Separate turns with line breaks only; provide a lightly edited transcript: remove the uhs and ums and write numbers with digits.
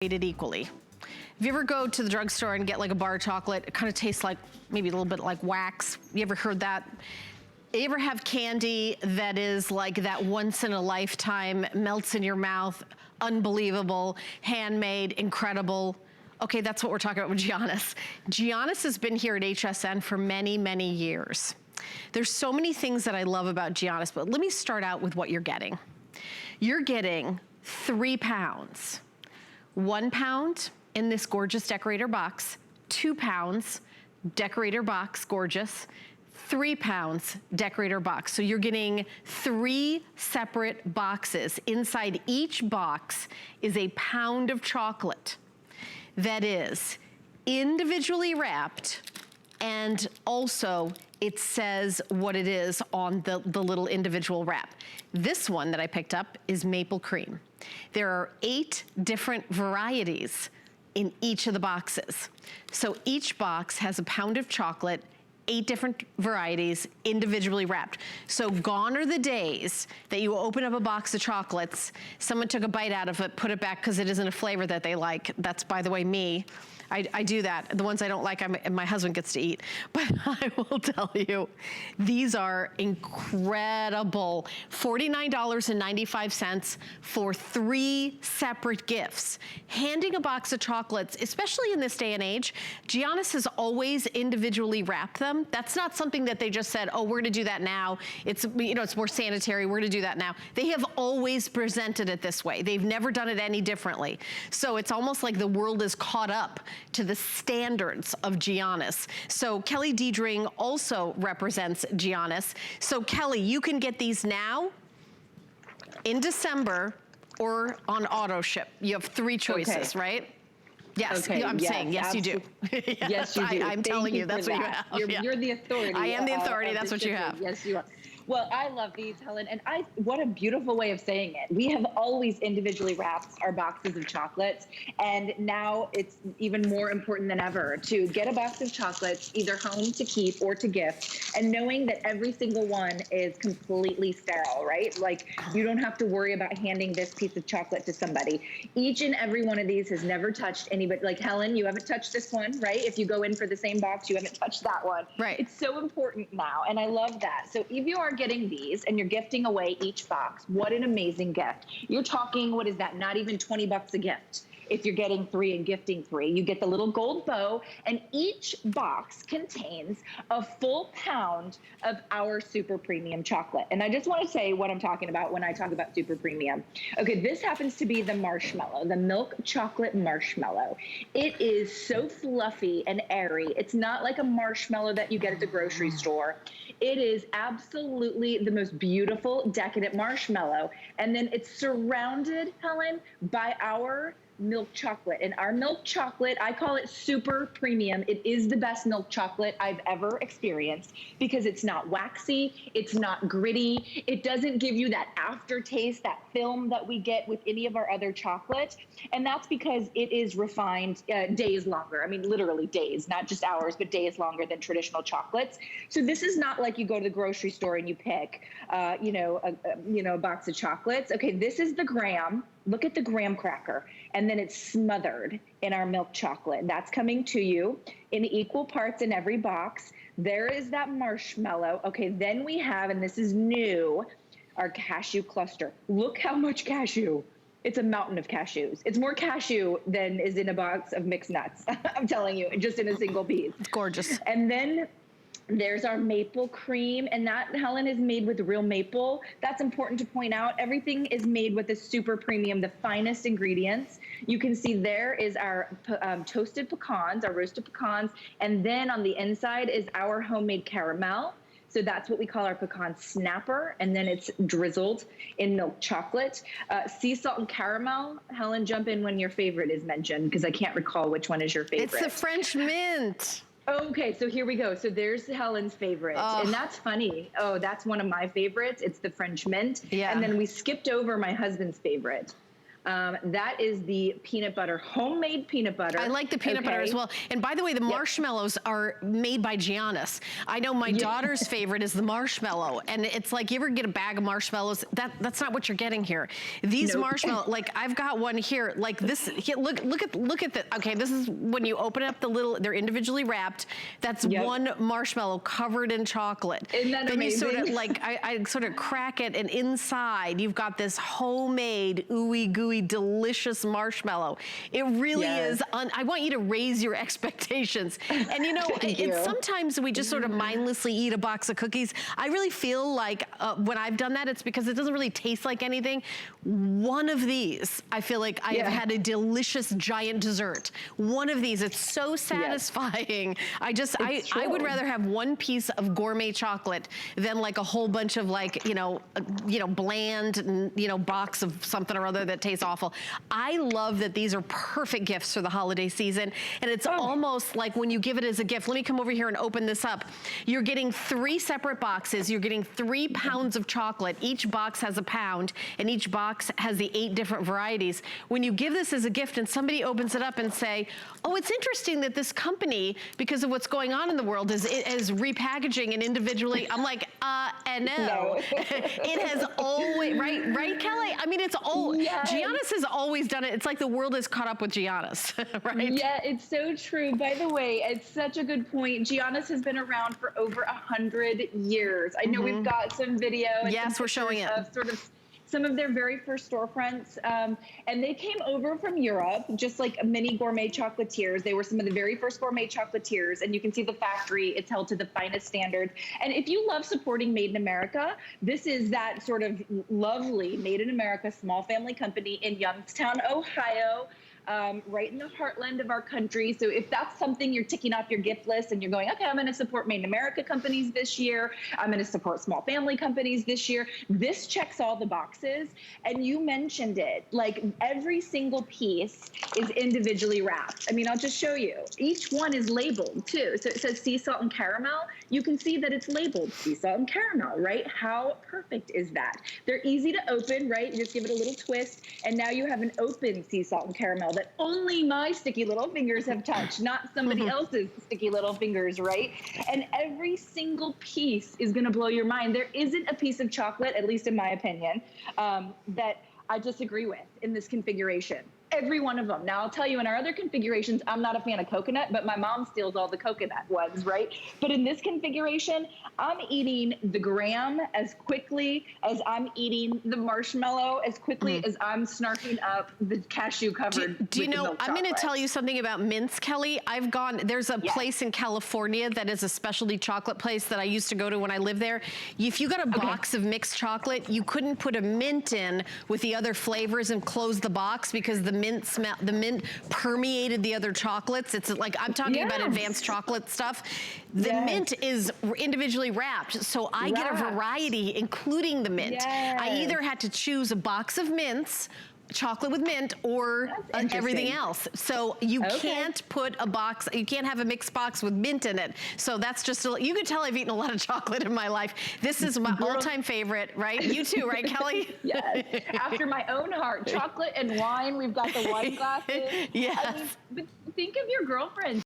It equally. If you ever go to the drugstore and get like a bar of chocolate, it kind of tastes like maybe a little bit like wax. You ever heard that? You ever have candy that is like that once in a lifetime, melts in your mouth, unbelievable, handmade, incredible? Okay, that's what we're talking about with Giannios. Giannios has been here at HSN for many, many years. There's so many things that I love about Giannios, but let me start out with what you're getting. You're getting 3 pounds. 1 pound in this gorgeous decorator box, 2 pounds, decorator box, gorgeous, 3 pounds, decorator box. So you're getting 3 separate boxes. Inside each box is a pound of chocolate that is individually wrapped, and also it says what it is on the little individual wrap. This one that I picked up is maple cream. There are 8 different varieties in each of the boxes. So each box has a pound of chocolate, 8 different varieties, individually wrapped. So gone are the days that you open up a box of chocolates, someone took a bite out of it, put it back because it isn't a flavor that they like. That's, by the way, me. I do that. The ones I don't like, my husband gets to eat. But I will tell you, these are incredible. $49.95 for 3 separate gifts. Handing a box of chocolates, especially in this day and age, Giannios has always individually wrapped them. That's not something that they just said, oh, we're gonna do that now. It's, you know, it's more sanitary, we're gonna do that now. They have always presented it this way. They've never done it any differently. So it's almost like the world is caught up to the standards of Giannios. So Kelly Diedring also represents Giannios. So Kelly, you can get these now, in December, or on auto ship. You have 3 choices, right? Yes, okay, I'm saying, yes, absolutely. You do. Yes, you do. I'm telling you, that's what you have.
You're the authority.
I am the authority, that's what you have.
Yes, you are. Well, I love these, Helen, and what a beautiful way of saying it. We have always individually wrapped our boxes of chocolates, and now it's even more important than ever to get a box of chocolates, either home to keep or to gift, and knowing that every single one is completely sterile, right? Like, you don't have to worry about handing this piece of chocolate to somebody. Each and every one of these has never touched anybody. Like, Helen, you haven't touched this one, right? If you go in for the same box, you haven't touched that one.
Right.
It's so important now, and I love that. So if you are getting these and you're gifting away each box, what an amazing gift. You're talking, what is that, not even 20 bucks a gift. If you're getting 3 and gifting 3, you get the little gold bow, and each box contains a full pound of our super premium chocolate. And I just want to say what I'm talking about when I talk about super premium. Okay, this happens to be the marshmallow, the milk chocolate marshmallow. It is so fluffy and airy. It's not like a marshmallow that you get at the grocery store. It is absolutely the most beautiful, decadent marshmallow. And then it's surrounded, Helen, by our milk chocolate. And our milk chocolate, I call it super premium. It is the best milk chocolate I've ever experienced because it's not waxy, it's not gritty, it doesn't give you that aftertaste, that film that we get with any of our other chocolate. And that's because it is refined days longer. I mean, literally days, not just hours, but days longer than traditional chocolates. So this is not like you go to the grocery store and you pick, a box of chocolates. Okay, this is the graham. Look at the graham cracker, and then it's smothered in our milk chocolate. That's coming to you in equal parts in every box. There is that marshmallow. Okay, then we have, and this is new, our cashew cluster. Look how much cashew. It's a mountain of cashews. It's more cashew than is in a box of mixed nuts. I'm telling you, just in a single piece.
It's gorgeous.
And then there's our maple cream, and that, Helen, is made with real maple. That's important to point out. Everything is made with the super premium, the finest ingredients. You can see there is our toasted pecans, our roasted pecans, and then on the inside is our homemade caramel. So that's what we call our Pecan Snapper, and then it's drizzled in milk chocolate. Sea salt and caramel. Helen, jump in when your favorite is mentioned, because I can't recall which one is your favorite.
It's the French mint.
Okay, so here we go. So there's Helen's favorite. Oh. And that's funny. Oh, that's one of my favorites. It's the French mint.
Yeah.
And then we skipped over my husband's favorite. That is the peanut butter, homemade peanut butter.
I like the peanut butter as well. And by the way, the marshmallows are made by Giannios. I know my daughter's favorite is the marshmallow. And it's like, you ever get a bag of marshmallows? That's not what you're getting here. These marshmallows, like I've got one here, like this, here, look at the, okay, this is when you open up the little, they're individually wrapped. That's one marshmallow covered in chocolate.
Isn't that
then
amazing?
you sort of like, I sort of crack it, and inside you've got this homemade, ooey gooey, delicious marshmallow. It really is, I want you to raise your expectations. And you know, sometimes we just sort of mindlessly eat a box of cookies. I really feel like when I've done that, it's because it doesn't really taste like anything. One of these, I feel like I have had a delicious giant dessert. One of these, it's so satisfying. I would rather have one piece of gourmet chocolate than like a whole bunch of like, you know, bland, box of something or other that tastes awful. I love that these are perfect gifts for the holiday season. And it's almost like when you give it as a gift, let me come over here and open this up. You're getting 3 separate boxes. You're getting 3 pounds of chocolate. Each box has a pound, and each box has the 8 different varieties. When you give this as a gift and somebody opens it up and say, oh, it's interesting that this company, because of what's going on in the world, is repackaging and individually, I'm like, no. It has always, right, Kelly? I mean, it's old. Giannios has always done it. It's like the world is caught up with Giannios, right?
Yeah, it's so true. By the way, it's such a good point. Giannios has been around for over 100 years. I know we've got some video. And
yes, we're showing it.
Of sort of some of their very first storefronts. And they came over from Europe, just like mini gourmet chocolatiers. They were some of the very first gourmet chocolatiers. And you can see the factory, it's held to the finest standards. And if you love supporting Made in America, this is that sort of lovely Made in America small family company in Youngstown, Ohio. Right in the heartland of our country. So if that's something you're ticking off your gift list and you're going, okay, I'm going to support Made in America companies this year. I'm going to support small family companies this year. This checks all the boxes. And you mentioned it, like every single piece is individually wrapped. I mean, I'll just show you. Each one is labeled too. So it says sea salt and caramel. You can see that it's labeled sea salt and caramel, right? How perfect is that? They're easy to open, right? You just give it a little twist. And now you have an open sea salt and caramel that only my sticky little fingers have touched, not somebody else's sticky little fingers, right? And every single piece is gonna blow your mind. There isn't a piece of chocolate, at least in my opinion, that I disagree with in this configuration. Every one of them. Now, I'll tell you, in our other configurations, I'm not a fan of coconut, but my mom steals all the coconut ones, right? But in this configuration, I'm eating the graham as quickly as I'm eating the marshmallow, as quickly as I'm snarking up the cashew covered.
Do you know, I'm going to tell you something about mints, Kelly. There's a place in California that is a specialty chocolate place that I used to go to when I lived there. If you got a box of mixed chocolate, you couldn't put a mint in with the other flavors and close the box because the mint permeated the other chocolates. It's like, I'm talking about advanced chocolate stuff. The mint is individually wrapped, so I get a variety, including the mint. I either had to choose a box of mints, chocolate with mint, or everything else. So you can't put a box, you can't have a mixed box with mint in it. So that's just, you can tell I've eaten a lot of chocolate in my life. This is my all-time favorite, right? You too, right, Kelly?
Yes, after my own heart. Chocolate and wine, we've got the wine glasses.
Yes.
I mean, but think of your girlfriends